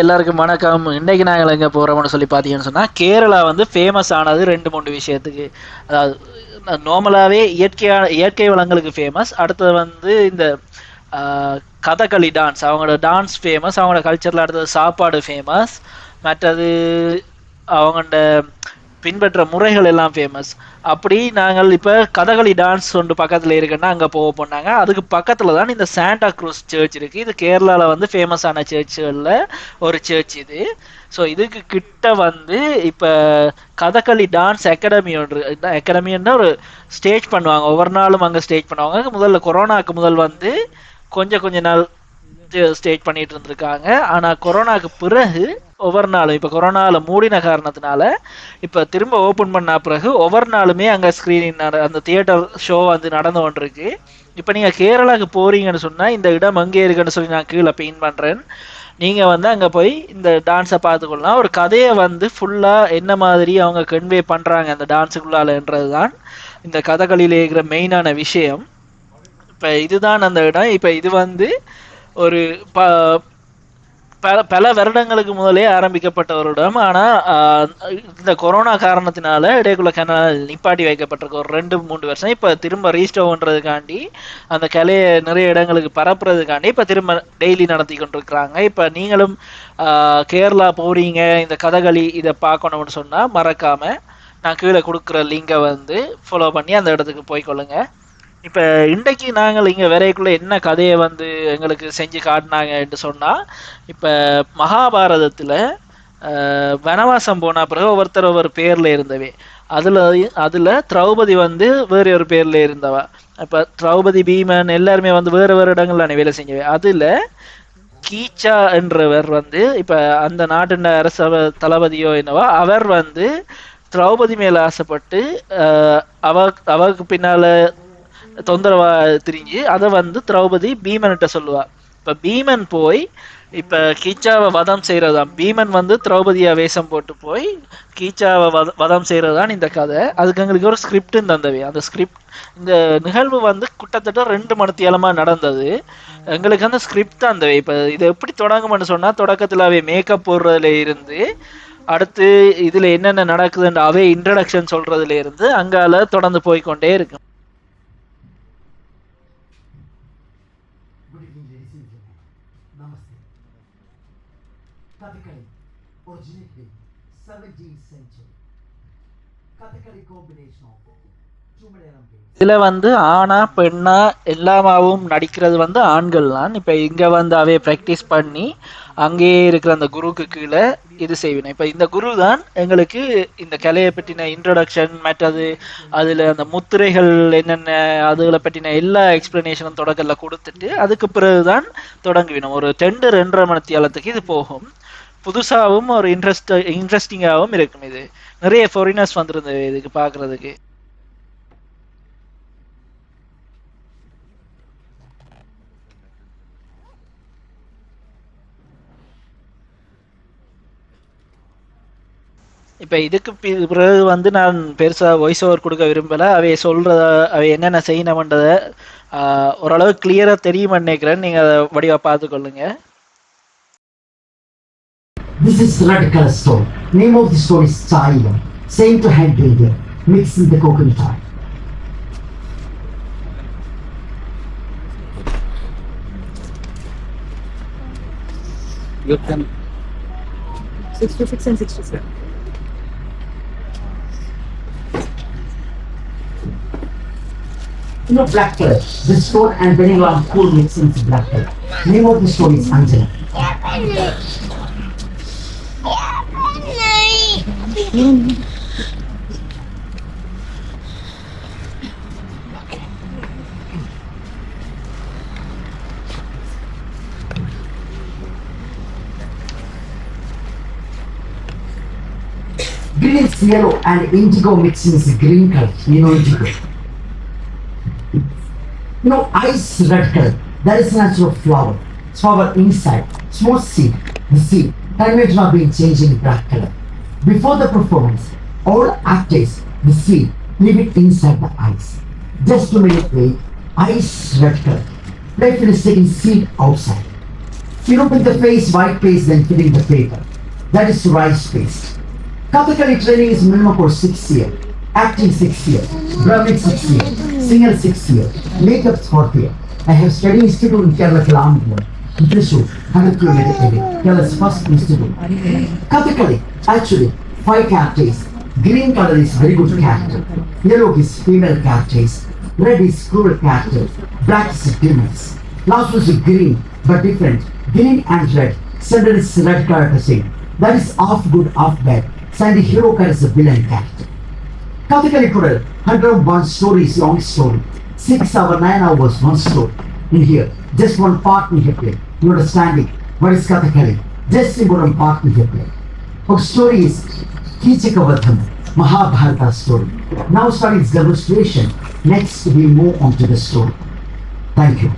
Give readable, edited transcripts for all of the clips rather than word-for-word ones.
எல்லாருக்கும் வணக்கம். இன்னைக்கு நாங்கள் எங்கே போகிறோம்னு சொல்லி பார்த்தீங்கன்னு சொன்னால், கேரளா வந்து ஃபேமஸ் ஆனது ரெண்டு மூணு விஷயத்துக்கு. அதாவது நார்மலாகவே இயற்கை வளங்களுக்கு ஃபேமஸ். அடுத்தது வந்து இந்த கதகளி டான்ஸ், அவங்களோட டான்ஸ் ஃபேமஸ். அவங்களோட கல்ச்சரில் அடுத்தது சாப்பாடு ஃபேமஸ். மற்றது அவங்களோட பின்பற்ற முறைகள் எல்லாம் ஃபேமஸ். அப்படி நாங்கள் இப்போ கதகளி டான்ஸ் ஒன்று பக்கத்தில் இருக்குன்னா அங்கே போக போனாங்க. அதுக்கு பக்கத்தில் தான் இந்த சாண்டா க்ரூஸ் சர்ச் இருக்குது. இது கேரளாவில் வந்து ஃபேமஸான சர்ச்சுகளில் ஒரு சர்ச் இது. ஸோ இதுக்கு கிட்ட வந்து இப்போ கதகளி டான்ஸ் அகாடமி ஒன்று, அகாடமின்னா ஒரு ஸ்டேஜ் பண்ணுவாங்க. ஒவ்வொரு நாளும் அங்கே ஸ்டேஜ் பண்ணுவாங்க. முதல்ல கொரோனாக்கு முதல் வந்து கொஞ்ச நாள் ஸ்டேஜ் பண்ணிட்டு இருந்திருக்காங்க. ஆனால் கொரோனாக்கு பிறகு ஒவ்வொரு நாளும், இப்போ கொரோனாவில் மூடின காரணத்தினால இப்போ திரும்ப ஓப்பன் பண்ண பிறகு ஒவ்வொரு நாளுமே அங்கே ஸ்க்ரீனிங் அந்த தியேட்டர் ஷோ வந்து நடந்து கொண்டிருக்கு. இப்போ நீங்கள் கேரளாவுக்கு போகிறீங்கன்னு சொன்னால் இந்த இடம் எங்கே இருக்குன்னு சொல்லி நான் கீழே பின் பண்ணுறேன். நீங்கள் வந்து அங்கே போய் இந்த டான்ஸை பார்த்துக்கொள்ளலாம். ஒரு கதையை வந்து ஃபுல்லாக என்ன மாதிரி அவங்க கன்வே பண்ணுறாங்க அந்த டான்ஸுக்குள்ளாலன்றது தான் இந்த கதகளியில் இருக்கிற மெயினான விஷயம். இப்போ இதுதான் அந்த இடம். இப்போ இது வந்து ஒரு பல வருடங்களுக்கு முதலே ஆரம்பிக்கப்பட்ட ஒரு இடம். ஆனால் இந்த கொரோனா காரணத்தினால இடைக்குள்ள கனல் நிப்பாட்டி வைக்கப்பட்டிருக்கு ஒரு 2-3 வருஷம். இப்போ திரும்ப ரீஸ்டோர் பண்ணுறதுக்காண்டி அந்த கலையை நிறைய இடங்களுக்கு பரப்புறதுக்காண்டி இப்போ திரும்ப டெய்லி நடத்தி கொண்டிருக்கிறாங்க. இப்போ நீங்களும் கேரளா போகிறீங்க, இந்த கதகளி இதை பார்க்கணும்னு சொன்னால் மறக்காமல் நான் கீழே கொடுக்குற லிங்கை வந்து ஃபாலோ பண்ணி அந்த இடத்துக்கு போய்க்கொள்ளுங்க. இப்போ இன்றைக்கு நாங்கள் இங்கே வரைக்குள்ள என்ன கதையை வந்து எங்களுக்கு செஞ்சு காட்டினாங்கன்னு சொன்னால், இப்போ மகாபாரதத்தில் வனவாசம் போன பிறகு ஒவ்வொருத்தர் ஒவ்வொரு பேரில் இருந்தவே. அதில் திரௌபதி வந்து வேறு ஒரு பேரில் இருந்தவா. இப்போ திரௌபதி, பீமன் எல்லாருமே வந்து வேறு இடங்கள்ல வேலை செஞ்சவே. அதில் கீச்சா என்றவர் வந்து இப்போ அந்த நாட்டின் அரச தளபதியோ என்னவோ அவர் வந்து திரௌபதி மேலே ஆசைப்பட்டு அவருக்கு பின்னால் தொந்தரவா திரிஞ்சு அதை வந்து திரௌபதி பீமன்கிட்ட சொல்லுவா. இப்ப பீமன் போய் இப்ப கீச்சாவை வதம் செய்யறதுதான். பீமன் வந்து திரௌபதியா வேஷம் போட்டு போய் கீச்சாவை வதம் செய்யறதுதான் இந்த கதை. அதுக்கு எங்களுக்கு ஒரு ஸ்கிரிப்ட் தந்தவை. அந்த ஸ்கிரிப்ட், இந்த நிகழ்வு வந்து கிட்டத்தட்ட 2 மணித்தியாலமா நடந்தது. எங்களுக்கு அந்த ஸ்கிரிப்ட் தந்தவை. இப்ப இது எப்படி தொடங்கும்னு சொன்னா, தொடக்கத்துல அவை மேக்கப் போடுறதுல இருந்து அடுத்து இதுல என்னென்ன நடக்குதுன்ற அவை இன்ட்ரடக்ஷன் சொல்றதுல இருந்து அங்கால தொடர்ந்து போய்கொண்டே இருக்கும். Kathakali originated in 17th century. Kathakali combination of two Malayalam names. இதுல வந்து ஆணா பெண்ணா எல்லாமாவும் நடிக்கிறது வந்து ஆண்கள் தான். இப்போ இங்க வந்து அவைய ப்ராக்டிஸ் பண்ணி அங்கேயே இருக்கிற அந்த குருவுக்கு கீழே இது செய்வேன். இப்போ இந்த குரு தான் எங்களுக்கு இந்த கலையை பற்றின இன்ட்ரடக்ஷன், மற்றது அதில் அந்த முத்திரைகள் என்னென்ன அதுகளை பற்றின எல்லா எக்ஸ்பிளனேஷனும் தொடக்கத்தில் கொடுத்துட்டு அதுக்கு பிறகு தான் தொடங்குவினோம். ஒரு 2-2.5 மணித்தியாலத்துக்கு இது போகும். புதுசாகவும் ஒரு இன்ட்ரெஸ்டிங்காகவும் இருக்கும். இது நிறைய ஃபாரினர்ஸ் வந்துருந்தது இதுக்கு பார்க்குறதுக்கு. இப்போ இதுக்கு பிறகு வந்து நான் பெருசாக வாய்ஸ் ஓவர் கொடுக்க விரும்பலை. அவை சொல்கிறத அவை என்னென்ன செய்யணுமன்றதை ஓரளவு கிளியராக தெரியுமா நினைக்கிறேன். நீங்கள் அதை வடிவாக பார்த்துக்கொள்ளுங்க. This is red color stone. Name of the stone is Chailam. Same to hand gradient. Mixed in the coconut oil. You can 66 and 67. You know black color. This stone and vanilla cool mixed into black color. Name of the stone is Anjana. Green is yellow and indigo mixing is green color. You know indigo. You know ice red color. That is natural flower. Flower inside. Small seed. The seed. Climate not being changed in black color. Before the performance, all actors, the seed, leave it inside the ice. Just a minute wait. Ice red color. Play for the second seed outside. With the face, white paste, then filling the paper. That is rice paste. Kathakali training is minimum for 6 years. Acting 6 years. Drumming 6 years. Singer 6 years. Makeup 4 years. I have studied institute in Kerala Kalamangala. Thrissur, 100 kilometers away. Kerala's first institute. Kathakali, actually, 5 characters. Green color is very good character. Yellow is female characters. Red is cruel character. Black is demons. Last was green, but different. Green and red. Center is red character same. That is half good, half bad. Sandy hero character is a villain character. Kathakali total 101 stories, long story. 6 hours, 9 hours, one story. In here, just one part in here play. You understanding? What is Kathakali? Just important part in here play. Our story is Kichikavadham, Mahabharata story. Now starting its demonstration. Next we move on to the story. Thank you.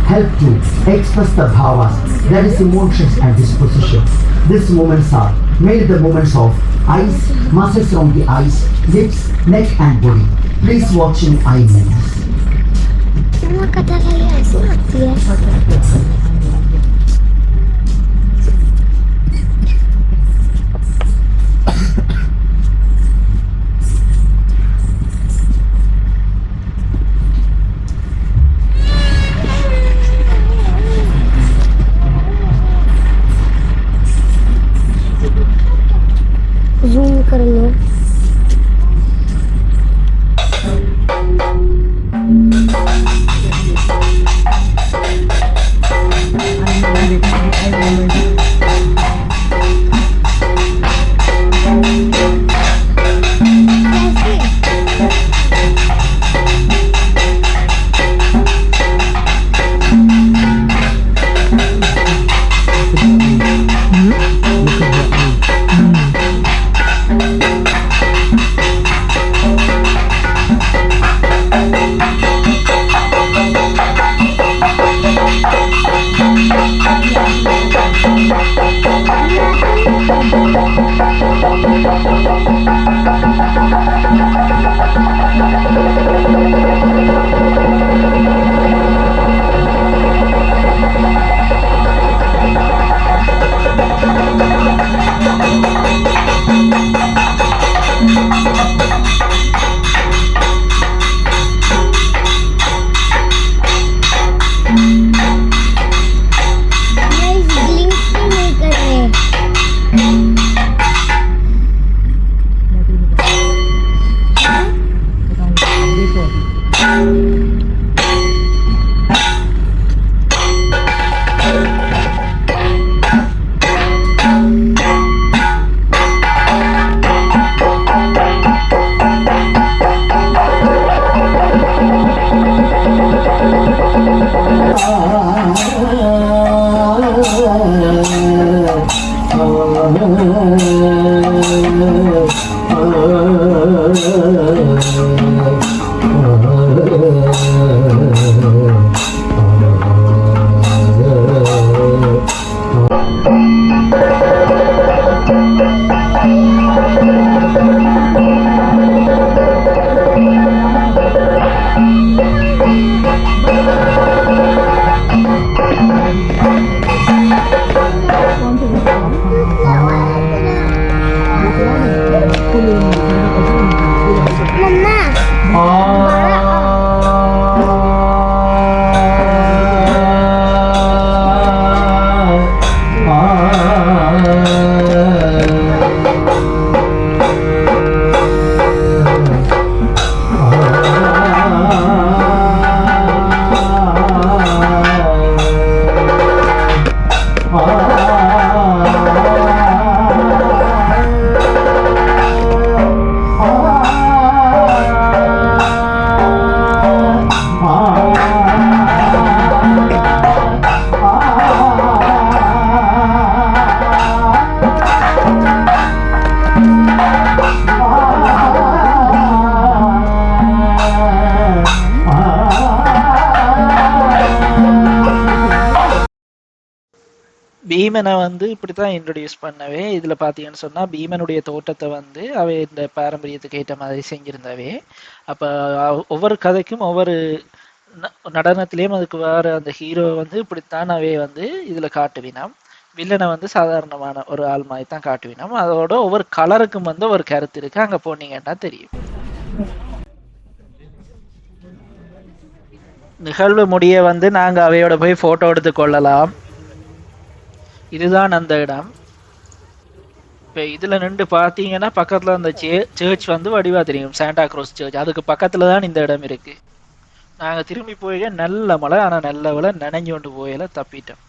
Help to express the bhavas, that is emotions and disposition. These movements are mainly the movements of eyes, muscles around the eyes, lips, neck and body. Please watching eye movements. Semua kata saya mati ya. Zoom कर लो. Mama. பீமனை வந்து இப்படித்தான் introduce பண்ணவே. இதுல பாத்தீங்கன்னு சொன்னா பீமனுடைய தோட்டத்தை வந்து அவை இந்த பாரம்பரியத்துக்கு ஏற்ற மாதிரி செஞ்சிருந்தவே. அப்ப ஒவ்வொரு கதைக்கும் ஒவ்வொரு நடனத்திலயும் அதுக்கு வேற அந்த ஹீரோ வந்து இப்படித்தான் அவை வந்து இதுல காட்டுவினாம். வில்லனை வந்து சாதாரணமான ஒரு ஆள் மாதிரி தான் காட்டுவினோம். அதோட ஒவ்வொரு கலருக்கும் வந்து ஒரு கருத்து இருக்கு, அங்க போனீங்கன்னா தெரியும். நிகழ்வு முடிய வந்து நாங்க அவையோட போய் போட்டோ எடுத்து கொள்ளலாம். இதுதான் அந்த இடம். இப்போ இதுல நின்று பார்த்தீங்கன்னா பக்கத்துல அந்த சர்ச் வந்து வடிவா தெரியும், சாண்டா க்ரோஸ் சர்ச். அதுக்கு பக்கத்துல தான் இந்த இடம் இருக்கு. நாங்க திரும்பி போய் நல்ல மழை, ஆனா நல்ல வேளை நனைஞ்சு கொண்டு போயில தப்பிட்டோம்.